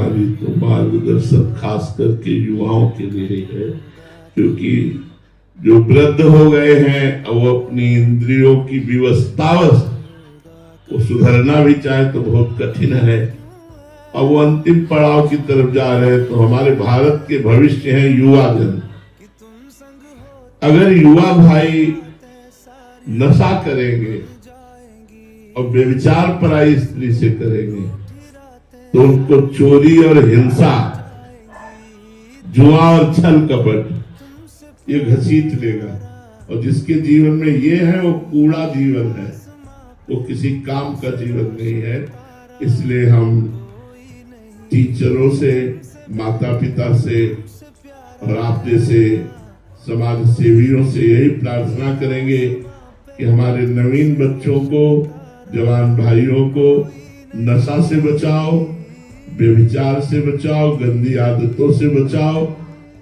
हमारी तो मार्गदर्शन खास करके युवाओं के लिए है, क्योंकि जो वृद्ध हो गए हैं वो अपनी इंद्रियों की विवस्था वो सुधरना भी चाहे तो बहुत कठिन है, और वो अंतिम पड़ाव की तरफ जा रहे हैं। तो हमारे भारत के भविष्य है युवा जन। अगर युवा भाई नशा करेंगे और व्यभिचार पराई स्त्री से करेंगे तो उनको चोरी और हिंसा, जुआ और छल कपट ये घसीट लेगा, और जिसके जीवन में ये है वो कूड़ा जीवन है, वो किसी काम का जीवन नहीं है। इसलिए हम टीचरों से, माता पिता से और आप जैसे समाज सेवियों से यही प्रार्थना करेंगे कि हमारे नवीन बच्चों को, जवान भाइयों को नशा से बचाओ, व्यभिचार से बचाओ, गंदी आदतों से बचाओ।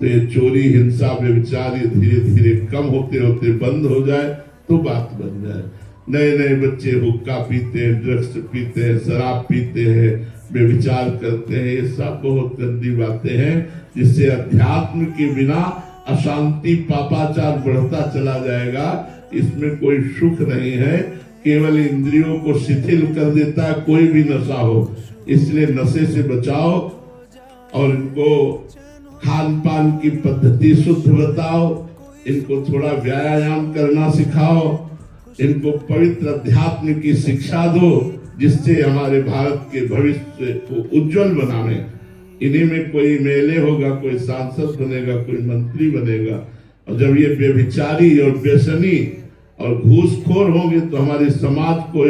तो ये चोरी, हिंसा, व्यभिचार ये धीरे धीरे कम होते होते बंद हो जाए तो बात बन जाए। नए नए बच्चे हुक्का पीते हैं, ड्रग्स पीते हैं, शराब पीते हैं, व्यभिचार करते हैं, ये सब बहुत गंदी बातें हैं, जिससे अध्यात्म के बिना अशांति, पापाचार बढ़ता चला जाएगा। इसमें कोई सुख नहीं है, केवल इंद्रियों को शिथिल कर देता है कोई भी नशा हो। इसलिए नशे से बचाओ और इनको खान पान की पद्धति शुद्ध बताओ, इनको थोड़ा व्यायाम करना सिखाओ, इनको पवित्र अध्यात्म की शिक्षा दो, जिससे हमारे भारत के भविष्य को उज्जवल बनाने। इन्हीं में कोई मेले होगा, कोई सांसद बनेगा, कोई मंत्री बनेगा। और जब ये व्यभिचारी और व्यसनी और घूसखोर होंगे तो हमारे समाज को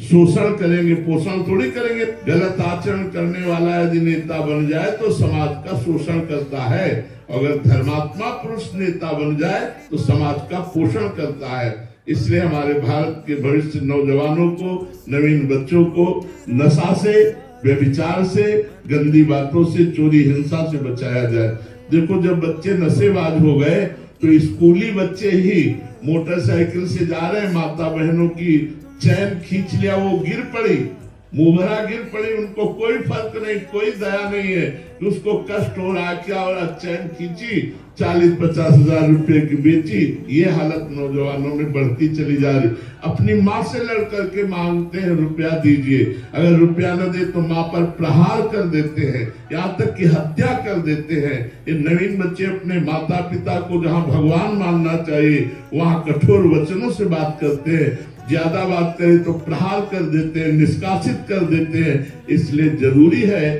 शोषण करेंगे, पोषण थोड़ी करेंगे। गलत आचरण करने वाला यदि नेता बन जाए तो समाज का शोषण करता है, अगर धर्मात्मा पुरुष नेता बन जाए तो समाज का पोषण करता है। इसलिए हमारे भारत के भविष्य नौजवानों को, नवीन बच्चों को नशा से, व्यभिचार से, गंदी बातों से, चोरी हिंसा से बचाया जाए। देखो, जब बच्चे नशेबाज हो गए तो स्कूली बच्चे ही मोटरसाइकिल से जा रहे, माता बहनों की चैन खींच लिया, वो गिर पड़ी, मुहरा गिर पड़ी, उनको कोई फर्क नहीं, कोई दया नहीं है कि उसको कष्ट हो रहा, क्या हो रहा, चैन खींची, 40-50 हजार रुपए की बेची। ये हालत नौजवानों में बढ़ती चली जा रही। अपनी माँ से लड़ करके मांगते हैं रुपया दीजिए, अगर रुपया न दे तो माँ पर प्रहार कर देते हैं, यहाँ तक कि हत्या कर देते हैं। ये नवीन बच्चे अपने माता पिता को जहाँ भगवान मानना चाहिए वहाँ कठोर वचनों से बात करते हैं, ज्यादा बात करें तो प्रहार कर देते हैं, निष्कासित कर देते हैं। इसलिए जरूरी है